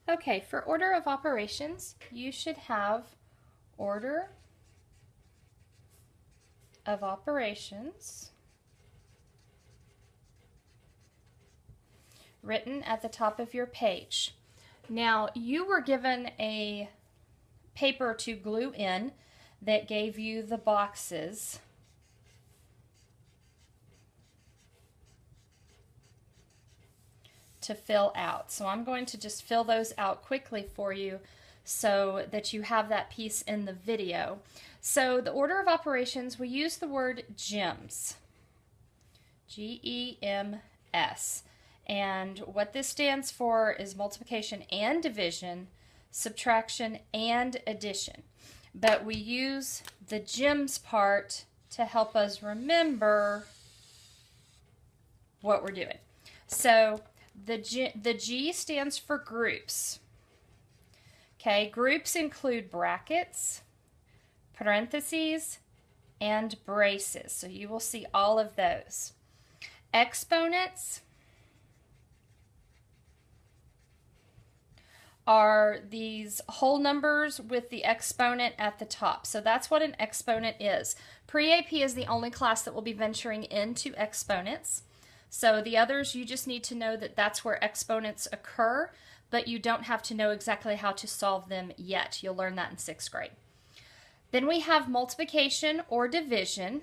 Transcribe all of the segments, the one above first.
Okay, for order of operations, you should have order of operations written at the top of your page. Now, you were given a paper to glue in that gave you the boxes. To fill out. So I'm going to just fill those out quickly for you so that you have that piece in the video. So the order of operations, we use the word GEMS. G-E-M-S. And what this stands for is multiplication and division, subtraction and addition. But we use the GEMS part to help us remember what we're doing. So the G stands for groups. Okay, groups include brackets, parentheses, and braces. So you will see all of those. Exponents are these whole numbers with the exponent at the top. So that's what an exponent is. Pre-AP is the only class that will be venturing into exponents. So the others, you just need to know that that's where exponents occur, but you don't have to know exactly how to solve them yet. You'll learn that in 6th grade. Then we have multiplication or division.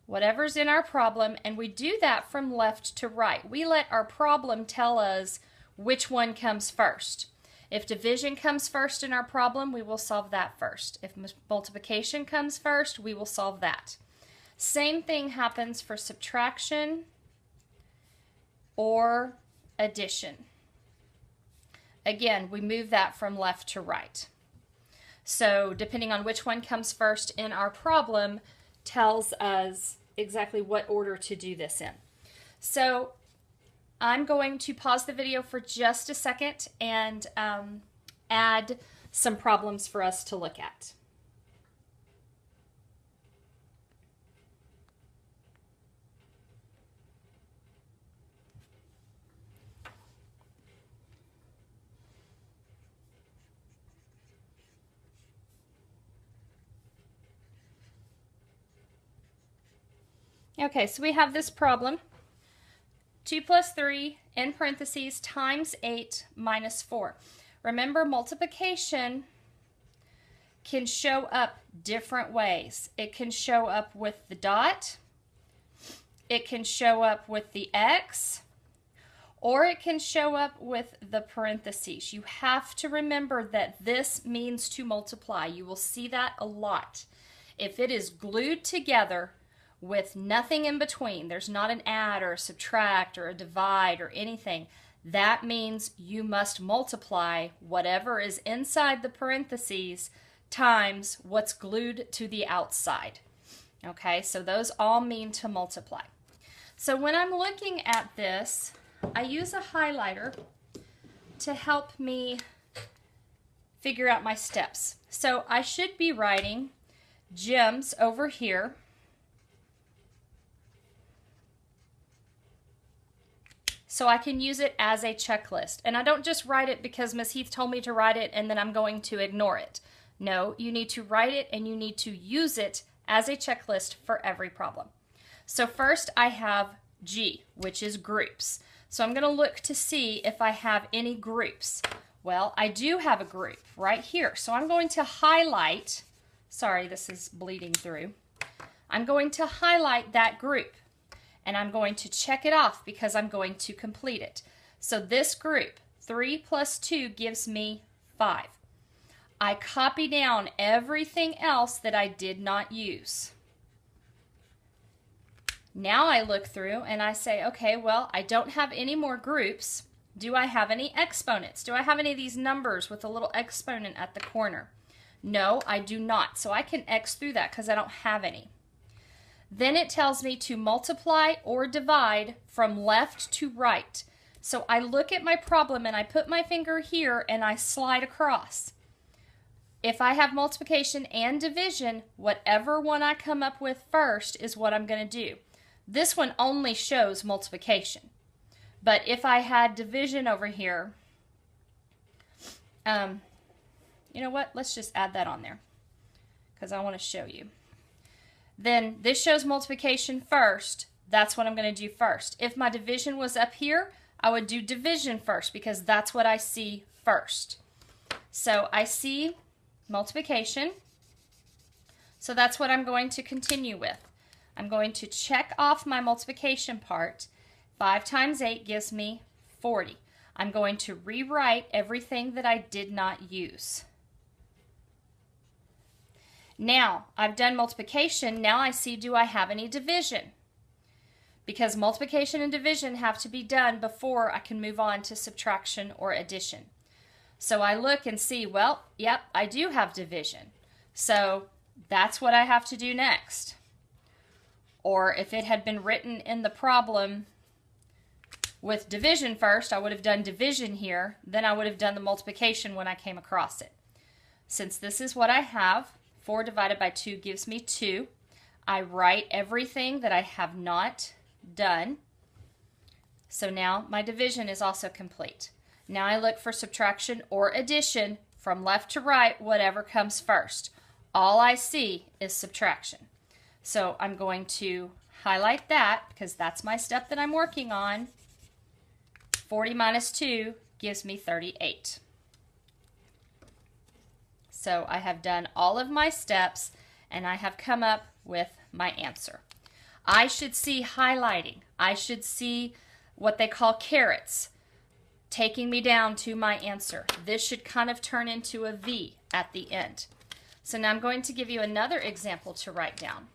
Whatever's in our problem, and we do that from left to right. We let our problem tell us which one comes first. If division comes first in our problem, we will solve that first. If multiplication comes first, we will solve that. Same thing happens for subtraction or addition. Again, we move that from left to right. So depending on which one comes first in our problem tells us exactly what order to do this in. So I'm going to pause the video for just a second and add some problems for us to look at. Okay, so we have this problem, 2 plus 3 in parentheses times 8 minus 4. Remember, multiplication can show up different ways. It can show up with the dot, it can show up with the X, or it can show up with the parentheses. You have to remember that this means to multiply. You will see that a lot. If it is glued together with nothing in between, there's not an add or a subtract or a divide or anything, that means you must multiply whatever is inside the parentheses times what's glued to the outside. Okay, so those all mean to multiply. So when I'm looking at this, I use a highlighter to help me figure out my steps. So I should be writing GEMS over here. So I can use it as a checklist. And I don't just write it because Ms. Heath told me to write it and then I'm going to ignore it. No, you need to write it and you need to use it as a checklist for every problem. So first I have G, which is groups. So I'm going to look to see if I have any groups. Well, I do have a group right here. So I'm going to highlight, sorry, this is bleeding through. I'm going to highlight that group. And I'm going to check it off because I'm going to complete it. So this group, 3 plus 2 gives me 5. I copy down everything else that I did not use. Now I look through and I say, okay, well, I don't have any more groups. Do I have any exponents? Do I have any of these numbers with a little exponent at the corner? No, I do not. So I can X through that because I don't have any. Then it tells me to multiply or divide from left to right. So I look at my problem and I put my finger here and I slide across. If I have multiplication and division, whatever one I come up with first is what I'm going to do. This one only shows multiplication. But if I had division over here, you know what? Let's just add that on there because I want to show you. Then this shows multiplication first. That's what I'm going to do first. If my division was up here, I would do division first because that's what I see first. So I see multiplication. So that's what I'm going to continue with. I'm going to check off my multiplication part. 5 times 8 gives me 40. I'm going to rewrite everything that I did not use. Now, I've done multiplication. Now I see, do I have any division? Because multiplication and division have to be done before I can move on to subtraction or addition. So I look and see, well, yep, I do have division. So that's what I have to do next. Or if it had been written in the problem with division first, I would have done division here, then I would have done the multiplication when I came across it. Since this is what I have, 4 divided by 2 gives me 2. I write everything that I have not done. So now my division is also complete. Now I look for subtraction or addition from left to right, whatever comes first. All I see is subtraction. So I'm going to highlight that because that's my step that I'm working on. 40 minus 2 gives me 38. So I have done all of my steps and I have come up with my answer. I should see highlighting. I should see what they call carets taking me down to my answer. This should kind of turn into a V at the end. So now I'm going to give you another example to write down.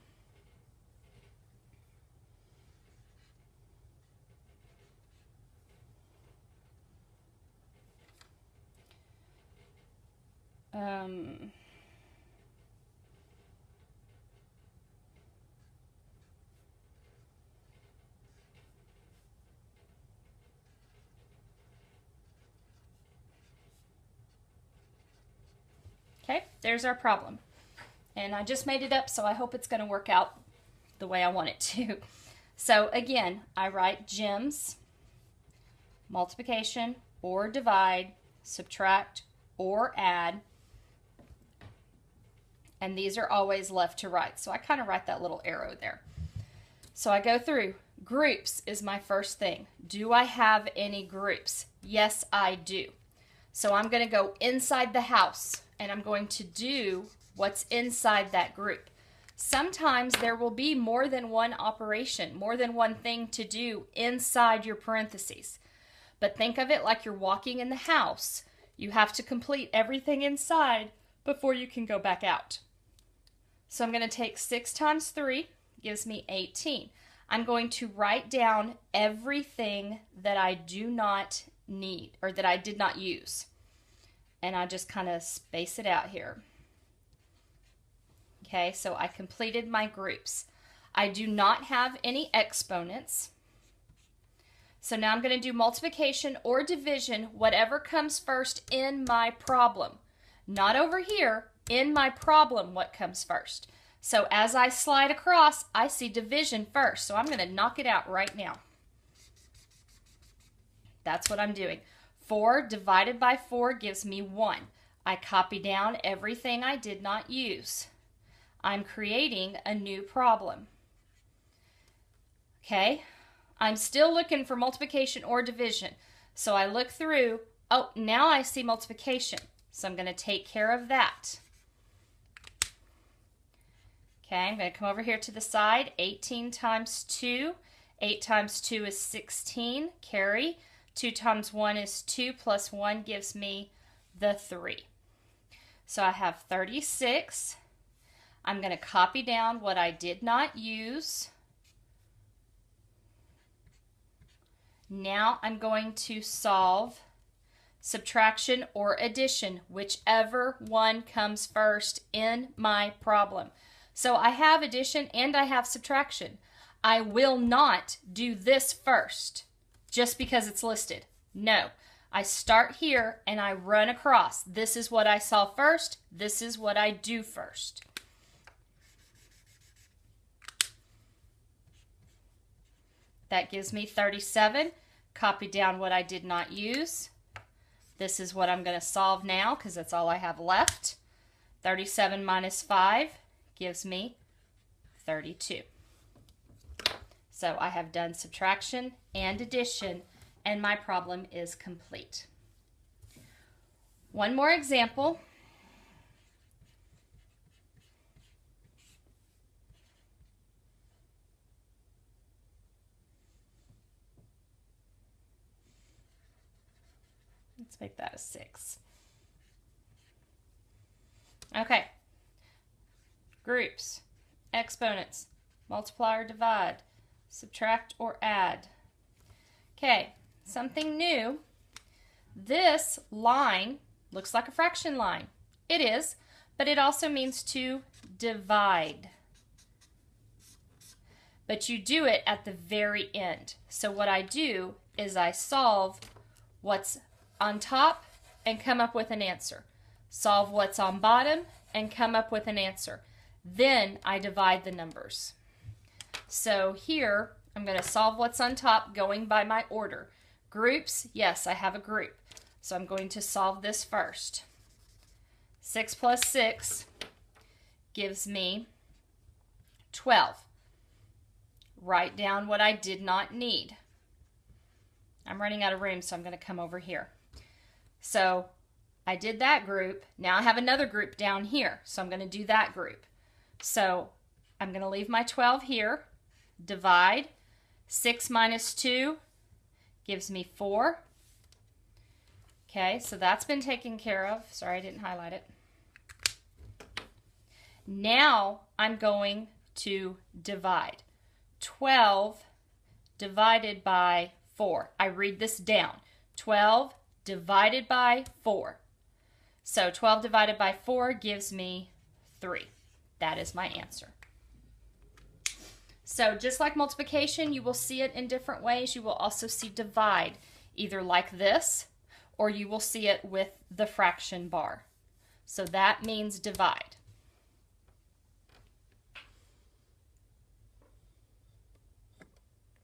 Okay, there's our problem. And I just made it up, so I hope it's going to work out the way I want it to. So again, I write gems, multiplication or divide, subtract or add, and these are always left to right. So I kind of write that little arrow there. So I go through. Groups is my first thing. Do I have any groups? Yes, I do. So I'm going to go inside the house and I'm going to do what's inside that group. Sometimes there will be more than one operation, more than one thing to do inside your parentheses. But think of it like you're walking in the house. You have to complete everything inside before you can go back out. So I'm going to take 6 times 3, gives me 18. I'm going to write down everything that I do not need or that I did not use. And I just kind of space it out here. Okay, so I completed my groups. I do not have any exponents. So now I'm going to do multiplication or division, whatever comes first in my problem. Not over here, in my problem, what comes first. So as I slide across, I see division first. So I'm going to knock it out right now. That's what I'm doing. 4 divided by 4 gives me 1. I copy down everything I did not use. I'm creating a new problem. Okay, I'm still looking for multiplication or division. So I look through, oh, now I see multiplication. So I'm going to take care of that. Okay, I'm going to come over here to the side. 18 times 2. 8 times 2 is 16. Carry. 2 times 1 is 2 plus 1 gives me the 3. So I have 36. I'm going to copy down what I did not use. Now I'm going to solve subtraction or addition, whichever one comes first in my problem. So I have addition and I have subtraction. I will not do this first just because it's listed. No, I start here and I run across. This is what I saw first. This is what I do first. That gives me 37. copy down what I did not use. This is what I'm going to solve now because that's all I have left. 37 minus 5 gives me 32. So I have done subtraction and addition, and my problem is complete. One more example. Let's make that a 6. Okay. Groups, exponents, multiply or divide, subtract or add. Okay, something new. This line looks like a fraction line. It is, but it also means to divide. But you do it at the very end. So what I do is I solve what's on top and come up with an answer. Solve what's on bottom and come up with an answer. Then I divide the numbers. So here I'm going to solve what's on top going by my order. Groups, yes, I have a group. So I'm going to solve this first. 6 plus 6 gives me 12. Write down what I did not need. I'm running out of room, so I'm going to come over here. So I did that group. Now I have another group down here, so I'm going to do that group. So I'm going to leave my 12 here. Divide. 6 minus 2 gives me 4. Okay, so that's been taken care of. Sorry, I didn't highlight it. Now I'm going to divide. 12 divided by 4. I read this down. 12 divided by 4. So 12 divided by 4 gives me 3. That is my answer. So just like multiplication, you will see it in different ways. You will also see divide, either like this, or you will see it with the fraction bar. So that means divide.